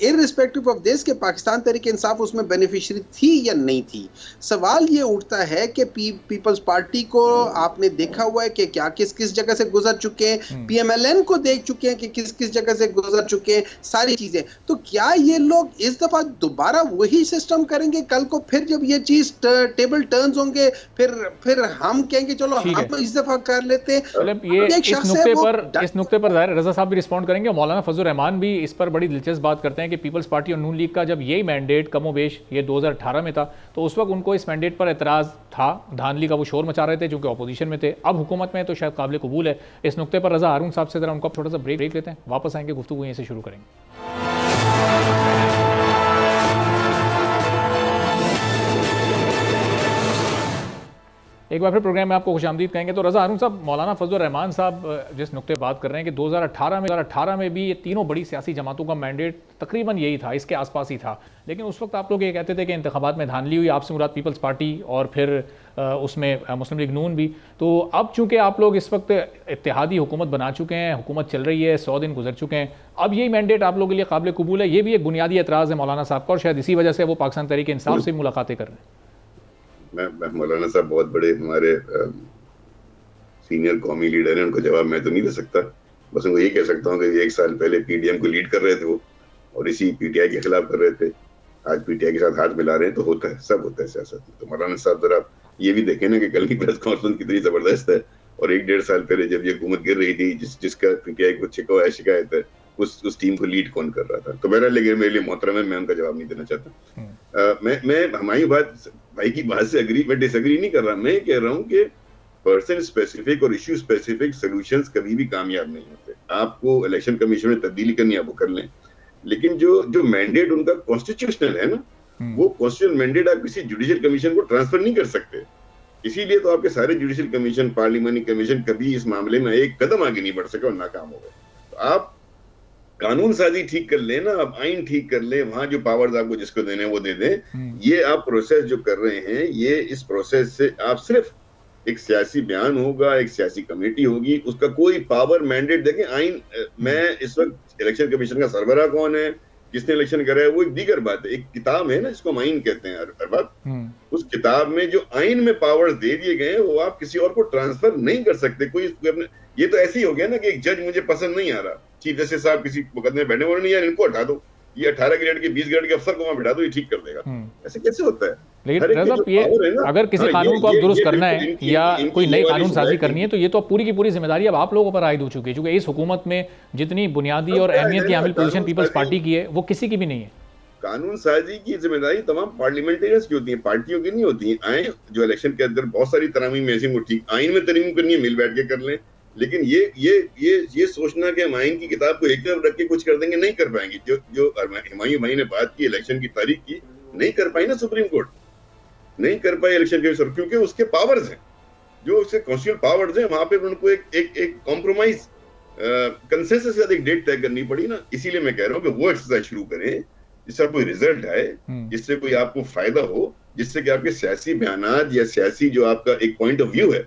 इररिस्पेक्टिव ऑफ दिस कि पाकिस्तान तहरीक इंसाफ उसमें बेनिफिशियरी थी या नहीं थी, सवाल ये उठता है कि पीपल्स पार्टी को आपने देखा हुआ है कि क्या किस किस जगह से गुजर चुके हैं, PMLN को देख चुके हैं कि किस किस जगह से गुजर चुके हैं, सारी चीजें। तो क्या ये लोग इस दफा दोबारा वही सिस्टम करेंगे? कल को फिर जब ये चीज टेबल टर्न्स होंगे फिर हम कहेंगे चलो हम इस दफा कर लेते हैं। मतलब ये इस नुक्ते पर रजा साहब भी रिस्पॉन्ड करेंगे, मौलाना फजल रहमान भी इस पर बड़ी दिलचस्प बात करते हैं कि पीपल्स पार्टी और नून लीग का जब यही मैंडेट कमोबेश ये 2018 में था तो उस वक्त उनको इस मैंडेट पर एतराज़ था, धांधली का वो शोर मचा रहे थे चूंकि अपोजिशन में थे। अब हुकूमत में तो शायद काबिल कबूल है। इस नुक्ते पर रजा हारून साहब से जरा उनको थोड़ा सा ब्रेक लेते हैं, वापस आएंगे, गुफ्तगू यहीं से शुरू करेंगे। एक बार फिर प्रोग्राम में आपको खुशामदीद कहेंगे। तो रजा हारून साहब, मौलाना फजल रहमान साहब जिस नुक्ते बात कर रहे हैं कि 2018 में भी ये तीनों बड़ी सियासी जमातों का मैंडेट तकरीबन यही था, इसके आसपास ही था, लेकिन उस वक्त आप लोग ये कहते थे कि इंतखाबात में धांधली हुई, आपसे मुराद पीपल्स पार्टी और फिर उसमें मुस्लिम लीग नून भी। तो अब चूंकि आप लोग इस वक्त इत्तेहादी हुकूमत बना चुके हैं, हुकूमत चल रही है, 100 दिन गुजर चुके हैं, अब यही मैंडेट आप लोगों के लिए काबिल कबूल है? ये भी एक बुनियादी एतराज़ है मौलाना साहब का और शायद इसी वजह से वो पाकिस्तान तहरीक इंसाफ से मुलाकातें कर रहे हैं। मैं मौलाना साहब बहुत बड़े हमारे सीनियर कौमी लीडर हैं, उनको जवाब मैं तो नहीं दे सकता। बस उनको ये कह सकता हूँ कि 1 साल पहले PDM को लीड कर रहे थे वो और इसी PTI के खिलाफ कर रहे थे, आज PTI के साथ हाथ मिला रहे हैं। तो होता है, सब होता है सियासत में। तो मौलाना साहब जरा ये भी देखें ना कि कल की प्रेस कॉन्फ्रेंस कितनी जबरदस्त है और 1-1.5 साल पहले जब ये हुकूमत गिर रही थी, जिसका PTI को शिकायत है, उस टीम को लीड कौन कर रहा था? तो मेरे लिए मोहतरम है, मैं उनका जवाब नहीं देना चाहता। मैं हमारी भाई की बात से मैं डिसएग्री नहीं कर रहा। मैं कह रहा हूँ कि पर्सन स्पेसिफिक और इश्यू स्पेसिफिक सॉल्यूशंस कभी भी कामयाब नहीं होते। आपको इलेक्शन कमीशन में तब्दीली करनी है, वो कर लें, लेकिन जो मैंडेट उनका कॉन्स्टिट्यूशनल है ना, वो कॉन्स्टिट्यूशनल मैंडेट आप किसी जुडिशियल कमीशन को ट्रांसफर नहीं कर सकते। इसीलिए तो आपके सारे जुडिशियल कमीशन, पार्लियामानी कमीशन कभी इस मामले में एक कदम आगे नहीं बढ़ सके और नाकाम हो गए। तो आप कानून साजी ठीक कर ले ना, आप आइन ठीक कर ले, वहां जो पावर्स आपको जिसको देने वो दे दें। ये आप प्रोसेस जो कर रहे हैं, ये इस प्रोसेस से आप सिर्फ एक सियासी बयान होगा, एक सियासी कमेटी होगी, उसका कोई पावर मैंडेट देखें आइन। मैं इस वक्त इलेक्शन कमीशन का सरबराह कौन है, किसने इलेक्शन करा है, वो एक दीगर बात है। एक किताब है ना जिसको हम आइन कहते हैं अरबाब, उस किताब में जो आइन में पावर्स दे दिए गए हैं वो आप किसी और को ट्रांसफर नहीं कर सकते। कोई अपने, ये तो ऐसे ही हो गया ना कि एक जज मुझे पसंद नहीं आ रहा, चीफ जस्टिस साहब किसी मुकदमे बैठे बोले नहीं यार इनको हटा दो, ये 18 ग्रेड के 20 ग्रेड के अफसर को वहां बिठा दो, ये ठीक कर देगा। ऐसे कैसे होता है? लेकिन ये अगर किसी कानून को आप दुरुस्त करना है या कोई नई कानून साजी करनी है तो ये तो पूरी की पूरी जिम्मेदारी अब आप लोगों पर आयद हो चुकी है, क्योंकि इस हुकूमत में जितनी बुनियादी और अहमियत की हामिल पोजीशन पीपल्स पार्टी की है वो किसी की भी नहीं है। कानून साजी की जिम्मेदारी तमाम पार्लियामेंटेरियंस की होती है, पार्टियों की नहीं होती है। आए जो इलेक्शन के अंदर बहुत सारी तरमीम ऐसी ठीक आइन में तरमीम करनी है, मिल बैठ के कर लें, लेकिन ये सोचना कि हम आइन की किताब को एक तरफ रख के कुछ कर देंगे, नहीं कर पाएंगे। जो हुमायूं भाई ने बात की इलेक्शन की तारीख की, नहीं कर पाई ना सुप्रीम कोर्ट, नहीं कर पाई इलेक्शन कमीशन, क्योंकि उसके पावर्स हैं, जो उसके कॉन्स्टिट्यूशनल पावर्स हैं, वहां पे उनको एक कॉम्प्रोमाइज कंसेंसस के साथ एक डेट तय करनी पड़ी ना। इसीलिए मैं कह रहा हूँ कि वो एक्सरसाइज शुरू करें जिससे कोई रिजल्ट आए, जिससे कोई आपको फायदा हो, जिससे कि आपके सियासी बयानात या सियासी जो आपका एक पॉइंट ऑफ व्यू है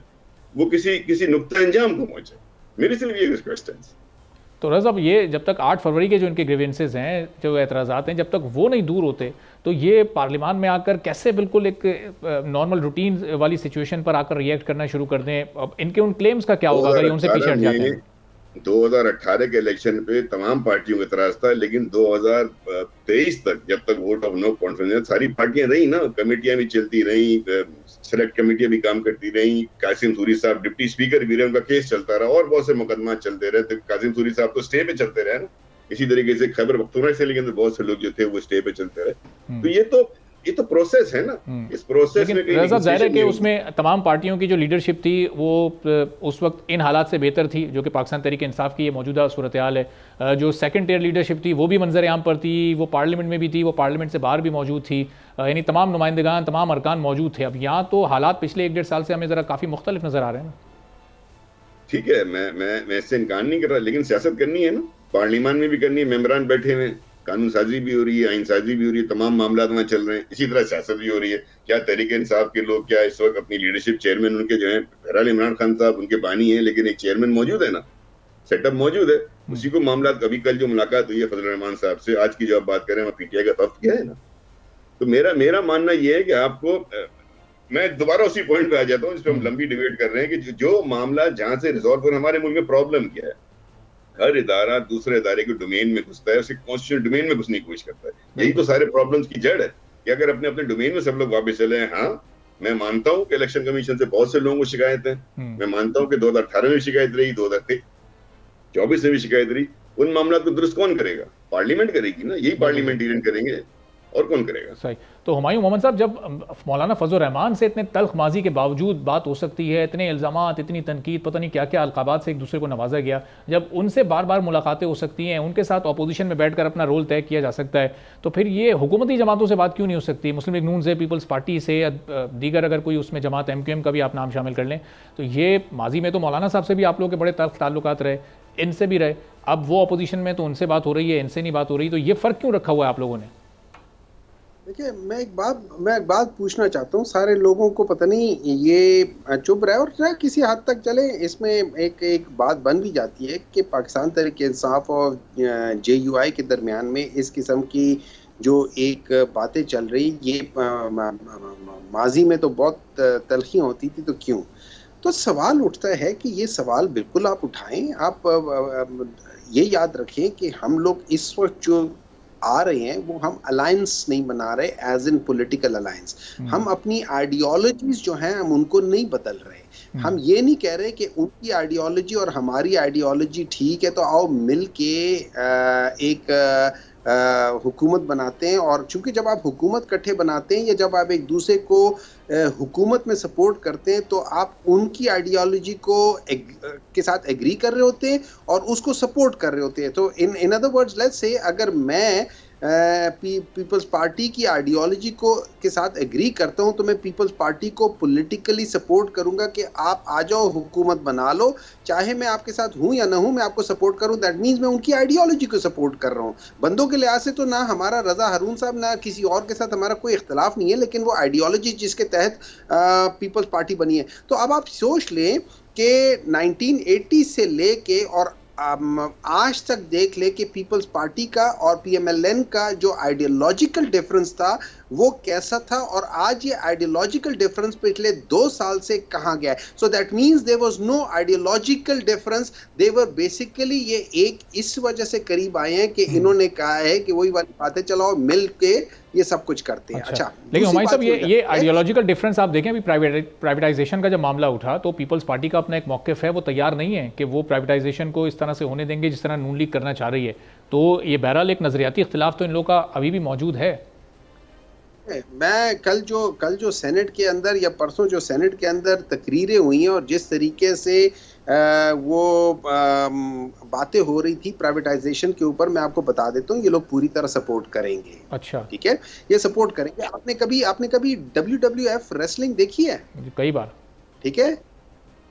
वो किसी नुक्ता अंजाम को पहुंचे। मेरे सिर्फ ये क्वेश्चन। तो रज़ा साहब, ये जब तक 8 फरवरी के जो इनके ग्रीवेंसेस हैं, जो एतराज़ात हैं, जब तक वो नहीं दूर होते तो ये पार्लियामान में आकर कैसे बिल्कुल एक नॉर्मल रूटीन वाली सिचुएशन पर आकर रिएक्ट करना शुरू कर दें? अब इनके उन क्लेम्स का क्या होगा अगर ये उनसे पीछे हट जाते हैं? 2018 के इलेक्शन पे तमाम पार्टियों का इतराज था, लेकिन 2023 तक जब तक वोट ऑफ नो कॉन्फिडेंस, सारी पार्टियां रही ना, कमेटियां भी चलती रही, सेलेक्ट कमेटियां भी काम करती रही, कासिम सूरी साहब डिप्टी स्पीकर भी रहे, उनका केस चलता रहा और बहुत से मुकदमा चलते रहे। तो कासिम सूरी साहब तो स्टे पे चलते रहे ना, इसी तरीके से खैबर पख्तूनख्वा से लेकिन बहुत से लोग जो थे वो स्टे पे चलते रहे। तो ये तो प्रोसेस है ना। इस प्रोसेस में रज़ा, जाहिर है कि उसमें तमाम पार्टियों की जो लीडरशिप थी वो उस वक्त इन हालात से बेहतर थी, जो कि पाकिस्तान तहरीक इंसाफ की ये मौजूदा सूरत हाल है। जो सेकंड टियर लीडरशिप थी वो भी मंजर आम पर थी, वो पार्लियामेंट में भी थी, वो पार्लियामेंट से बाहर भी मौजूद थी, यानी तमाम नुमाइंदगान, तमाम अरकान मौजूद थे। अब यहाँ तो हालात पिछले 1-1.5 साल से हमें ज़रा काफ़ी मुख्तलिफ नज़र आ रहे हैं। ठीक है, मैं इससे इनकार नहीं कर रहा, लेकिन सियासत करनी है ना, पार्लियामान में भी करनी है, मेंबरान बैठे हुए, कानून साजी भी हो रही है, आइन साजी भी हो रही है, तमाम मामला वहाँ चल रहे हैं, इसी तरह सियासत भी हो रही है। क्या तहरीक इंसाफ के लोग क्या इस वक्त अपनी लीडरशिप, चेयरमैन उनके जो है बहरहाल इमरान खान साहब उनके बानी है, लेकिन एक चेयरमैन मौजूद है ना, सेटअप मौजूद है, उसी को मामला। कभी कल जो मुलाकात हुई है फजल रहमान साहब से, आज की जो आप बात करें वहाँ पीटीआई का वफ्द गया है ना। तो मेरा मानना यह है कि आपको, मैं दोबारा उसी पॉइंट पे आ जाता हूँ जिस पर हम लंबी डिबेट कर रहे हैं कि जो मामला जहां से रिजॉल्व हो, हमारे मुल्क में प्रॉब्लम क्या है, हर इदारा दूसरे इदारे के डोमेन में घुसता है, उसे कॉन्स्टिट्यूशनल डोमेन में घुसने की कोशिश करता है। यही तो सारे प्रॉब्लम्स की जड़ है कि अगर अपने अपने डोमेन में सब लोग वापस चले हैं। हाँ, मैं मानता हूँ कि इलेक्शन कमीशन से बहुत से लोगों को शिकायत है, मैं मानता हूँ कि 2018 में भी शिकायत रही, 2024 में भी शिकायत रही। उन मामला को दुरुस्त कौन करेगा? पार्लियामेंट करेगी ना, यही पार्लियामेंटेरियन करेंगे, और कौन करेगा? सही। तो हुमायूं मोहम्मद साहब, जब मौलाना फजल रहमान से इतने तल्ख माजी के बावजूद बात हो सकती है, इतने इल्ज़ामात, इतनी तनकीद, पता नहीं क्या क्या अलकाबात से एक दूसरे को नवाजा गया, जब उनसे बार बार मुलाकातें हो सकती हैं, उनके साथ अपोजिशन में बैठकर अपना रोल तय किया जा सकता है, तो फिर ये हुकूमती जमातों से बात क्यों नहीं हो सकती? मुस्लिम लीग नून से, पीपल्स पार्टी से, या दीगर अगर कोई उसमें जमात MQM का भी आप नाम शामिल कर लें, तो ये माजी में तो मौलाना साहब से भी आप लोगों के बड़े तल्ख ताल्लुकात रहे, इनसे भी रहे, अब वो अपोजिशन में तो उनसे बात हो रही है, इनसे नहीं बात हो रही, तो ये फ़र्क क्यों रखा हुआ है आप लोगों ने? देखिए, मैं एक बात पूछना चाहता हूँ, सारे लोगों को पता नहीं ये चुप रहे और किसी हद तक चले। इसमें एक बात बन भी जाती है कि पाकिस्तान तहरीक इंसाफ और JUI के दरमियान में इस किस्म की जो एक बातें चल रही, ये माजी में तो बहुत तलखियाँ होती थी, तो क्यों? तो सवाल उठता है कि ये सवाल बिल्कुल आप उठाएं। आप ये याद रखें कि हम लोग इस वक्त जो आ रहे हैं वो हम अलायंस नहीं बना रहे एज इन पॉलिटिकल अलायंस। हम अपनी आइडियोलॉजीज जो हैं हम उनको नहीं बदल रहे। हम ये नहीं कह रहे कि उनकी आइडियोलॉजी और हमारी आइडियोलॉजी ठीक है तो आओ मिल के एक हुकूमत बनाते हैं। और चूंकि जब आप हुकूमत इकट्ठे बनाते हैं या जब आप एक दूसरे को हुकूमत में सपोर्ट करते हैं तो आप उनकी आइडियोलॉजी को के साथ एग्री कर रहे होते हैं और उसको सपोर्ट कर रहे होते हैं। तो in other words let's say अगर मैं पीपल्स पार्टी की आइडियोलॉजी को के साथ एग्री करता हूं तो मैं पीपल्स पार्टी को पॉलिटिकली सपोर्ट करूंगा कि आप आ जाओ हुकूमत बना लो, चाहे मैं आपके साथ हूं या ना हूं, मैं आपको सपोर्ट करूं। दैट मीन्स मैं उनकी आइडियोलॉजी को सपोर्ट कर रहा हूं। बंदों के लिहाज से तो ना हमारा रजा हारून साहब ना किसी और के साथ हमारा कोई इख्तलाफ नहीं है, लेकिन वो आइडियोलॉजी जिसके तहत पीपल्स पार्टी बनी है। तो अब आप सोच लें कि 1980 से लेके और आज तक देख ले कि पीपल्स पार्टी का और PMLN का जो आइडियोलॉजिकल डिफरेंस था वो कैसा था और आज ये आइडियोलॉजिकल डिफरेंस पिछले 2 साल से कहाँ गया है। So that means there was no ideological difference, they were basically ये एक इस वजह से करीब आए हैं कि इन्होंने कहा है कि वही वाली बातें चलाओ मिल के ये सब कुछ करते हैं। अच्छा, लेकिन हमारे साहब ये आइडियोलॉजिकल डिफरेंस आप देखें, अभी प्राइवेटाइजेशन का जब मामला उठा तो पीपल्स पार्टी का अपना एक मौक़िफ़ है, वो तैयार नहीं है कि वो प्राइवेटाइजेशन को इस तरह से होने देंगे जिस तरह नून लीग करना चाह रही है। तो ये बहरहाल एक नज़रियाती इख्तिलाफ तो इन लोगों का अभी भी मौजूद है। मैं कल जो सेनेट के अंदर या परसों जो सेनेट के अंदर तकरीरें हुई हैं और जिस तरीके से वो बातें हो रही थी प्राइवेटाइजेशन के ऊपर, मैं आपको बता देता हूँ ये लोग पूरी तरह सपोर्ट करेंगे। अच्छा, ठीक है, ये सपोर्ट करेंगे। आपने कभी WWF रेसलिंग देखी है? कई बार। ठीक है,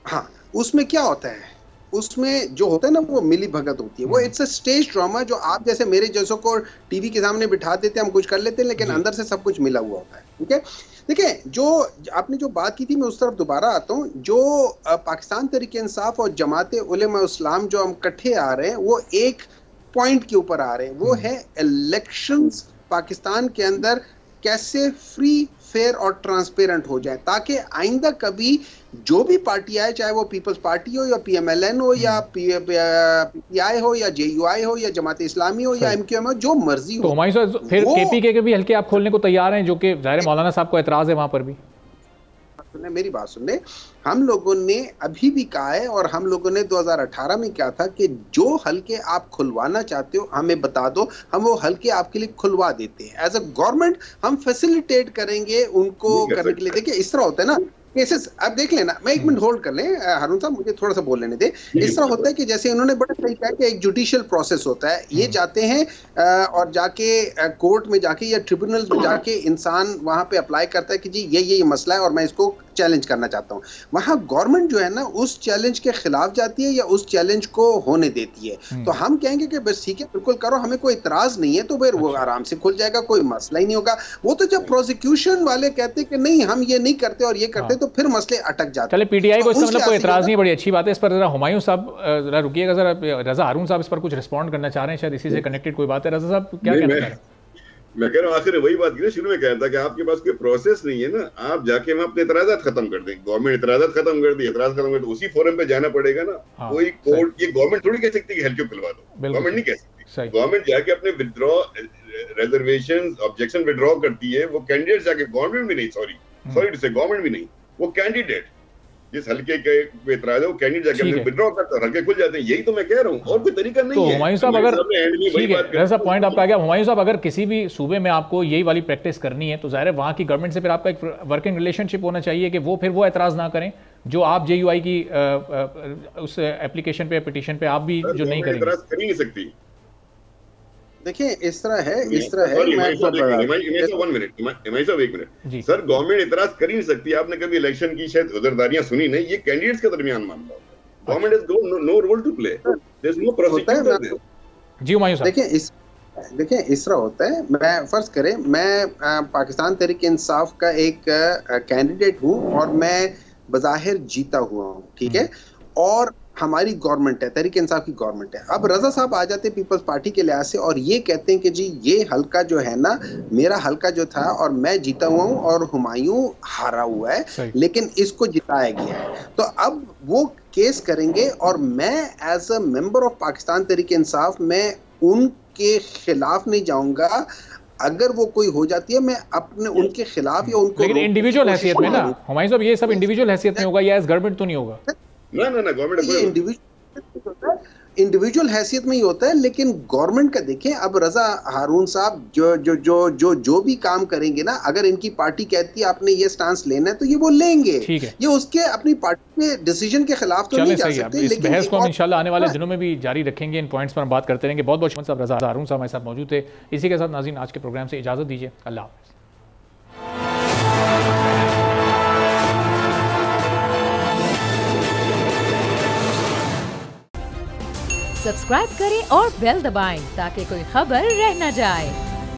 हाँ, उसमें क्या होता है, उसमें जो होता है ना वो मिली भगत होती है, वो इट्स अ स्टेज ड्रामा जो आप जैसे मेरे जैसों को टीवी के सामने बिठा देते हैं, हम कुछ कर लेते हैं, लेकिन अंदर से सब कुछ मिला हुआ होता है। ठीक है, देखिए जो आपने जो बात की थी, मैं उस तरफ दोबारा आता हूँ। जो पाकिस्तान तहरीक इंसाफ और जमात उलमा इस्लाम जो हम इकट्ठे आ रहे हैं, वो एक पॉइंट के ऊपर आ रहे हैं, वो है इलेक्शंस पाकिस्तान के अंदर कैसे फ्री, फेयर और ट्रांसपेरेंट हो जाए, ताकि आइंदा कभी जो भी पार्टी आए, चाहे वो पीपल्स पार्टी हो या PMLN हो या PPI हो या JUI हो या जमात इस्लामी हो या MQM हो, जो मर्जी हो। तो हमारे साथ फिर KPK के भी हल्के आप खोलने को तैयार हैं, जो कि ज़ाहिर मौलाना साहब को एतराज़ है वहाँ पर भी। मेरी बात सुनने, हम लोगों ने अभी भी कहा है और हम लोगों ने 2018 में कहा था कि जो हल्के आप खुलवाना चाहते हो हमें बता दो, हम वो हल्के आपके लिए खुलवा देते हैं। एज अ गवर्नमेंट हम फैसिलिटेट करेंगे उनको करने के लिए। देखिए इस तरह होता है ना केसेस, अब देख लेना, मैं एक मिनट होल्ड कर लें हारून साहब, मुझे थोड़ा सा बोल लेने दे। इस तरह होता है कि जैसे उन्होंने बड़ा सही कहा कि एक जुडिशियल प्रोसेस होता है, ये जाते हैं और जाके कोर्ट में जाके या ट्रिब्यूनल में जाके इंसान वहां पे अप्लाई करता है कि जी ये मसला है और मैं इसको चैलेंज करना चाहता हूँ। वहां गवर्नमेंट जो है ना उस चैलेंज के खिलाफ जाती है या उस चैलेंज को होने देती है। तो हम कहेंगे कि बस ठीक है, बिल्कुल करो, हमें कोई इतराज नहीं है, तो फिर वो आराम से खुल जाएगा, कोई मसला ही नहीं होगा। वो तो जब प्रोसिक्यूशन वाले कहते कि नहीं हम ये नहीं करते और ये करते, तो फिर मसले अटक जाते हैं। चले PTI को इसका मतलब कोई इतराज नहीं, बड़ी अच्छी बात है। इस पर जरा हुमायूं साहब जरा रुकिएगा, जरा रजा हारून साहब इस पर कुछ रिस्पॉन्ड करना चाह रहे हैं, शायद इसी से कनेक्टेड कोई बात है। रजा साहब क्या कहना चाह रहे हैं? मैं कह रहा हूँ आखिर वही बात की शुरू में कहता कि आपके पास कोई प्रोसेस नहीं है ना, आप जाके हम अपने इतराज़ात खत्म कर दें। गवर्नमेंट इतराज़ात खत्म कर दी, इतराज़ खत्म कर दो, उसी फोरम पे जाना पड़ेगा ना। कोई कोर्ट, ये गवर्नमेंट थोड़ी कह सकती है हल्के खुलवा दो, गवर्नमेंट नहीं कह सकती। गवर्नमेंट जाके अपने विड्रॉ रिजर्वेशन ऑब्जेक्शन विड्रॉ करती है, वो कैंडिडेट जाके, गवर्नमेंट भी नहीं, सॉरी टू से गवर्नमेंट भी नहीं, वो कैंडिडेट जिस हल्के के इतराज है वो कैंडिडेट जाके अपने विड्रॉ करता है, हल्के खुल जाते हैं। यही तो मैं कह रहा हूँ, और कोई तरीका नहीं है। तो हुमायूं साहब अगर ठीक है, ऐसा पॉइंट आपका आ गया। हुमायूं साहब अगर किसी भी सूबे में आपको यही वाली प्रैक्टिस करनी है तो जाहिर है वहाँ की गवर्नमेंट से फिर आपका एक वर्किंग रिलेशनशिप होना चाहिए कि वो फिर वो एतराज़ ना करें जो आप JUI की उस एप्लीकेशन पे, पिटीशन पे आप भी जो नहीं करेंगे। एतराज़ कर ही नहीं सकती। देखिए इस तरह है मैं एक मिनट सर, गवर्नमेंट इतराज कर ही नहीं सकती। आपने कभी इलेक्शन की शायद उधरदारियां सुनी नहीं, ये कैंडिडेट्स के दरमियान मामला होता है। Government has no role to play, there is no prosecutor. जी हुमायूं साहब, देखिए इस तरह होता है, मैं फर्ज करें मैं पाकिस्तान तहरीक इंसाफ का एक कैंडिडेट हूँ और मैं बज़ाहिर जीता हुआ हूँ, ठीक है, और हमारी गवर्नमेंट है, तहरीक इंसाफ की गवर्नमेंट है। अब रजा साहब आ जाते हैं पीपल्स पार्टी के लिहाज से और ये कहते हैं कि जी ये हल्का जो है ना, मेरा हल्का जो था और मैं जीता हुआ हूँ और हुमायूं हारा हुआ है, लेकिन इसको जिताया गया है। तो अब वो केस करेंगे और मैं as a member of Pakistan Tehreek Insaf मैं उनके खिलाफ नहीं जाऊंगा। अगर वो कोई हो जाती है मैं अपने उनके खिलाफ या उनको, लेकिन इंडिविजुअल हैसियत में ना हुमायूं साहब, ये सब इंडिविजुअल हैसियत में होगा या एज गवर्नमेंट तो नहीं होगा? ना गवर्नमेंट इंडिविजुअल हैसियत में ही होता है, लेकिन गवर्नमेंट का देखें। अब रजा हारून साहब जो भी काम करेंगे ना, अगर इनकी पार्टी कहती है आपने ये स्टांस लेना है तो ये वो लेंगे, ये उसके अपनी पार्टी के डिसीजन के खिलाफ तो नहीं जा सकते। इस बहस को हम इंशाल्लाह आने वाले दिनों में भी जारी रखेंगे, इन पॉइंट्स पर हम बात करते रहेंगे। बहुत बहुत शुक्रिया रजा हारून साहब हमारे साथ मौजूद थे। इसी के साथ नाज़रीन आज के प्रोग्राम से इजाजत दीजिए, अल्लाह हाफ़िज़। सब्सक्राइब करें और बेल दबाएं ताकि कोई खबर रह न जाए।